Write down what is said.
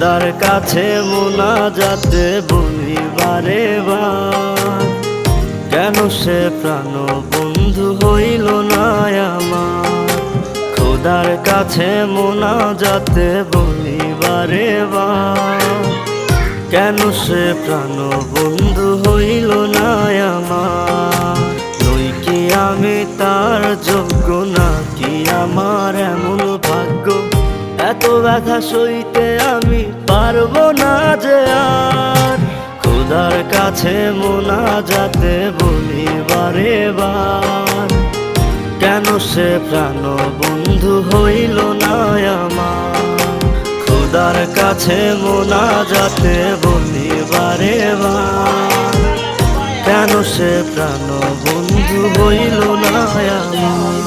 খোদার কাছে মোনাজাতে বলি বারে বার, কেন সে প্রাণ বন্ধু হইল না আমার। খোদার কাছে মোনাজাতে বলি বারে বার, কেন সে প্রাণ বন্ধু হইল না আমার। নই কি আমি তার যোগ্য, নাকি আমার এমন ভাগ্য, এত ব্যথা সইতে আমি পারবো না যে আর। খোদার কাছে মোনাজাতে বলি বারে বার, কেন সে প্রাণ বন্ধু হইল না আমার। খোদার কাছে মোনাজাতে বলি বারে বার, কেন সে প্রাণ বন্ধু হইল না আমার।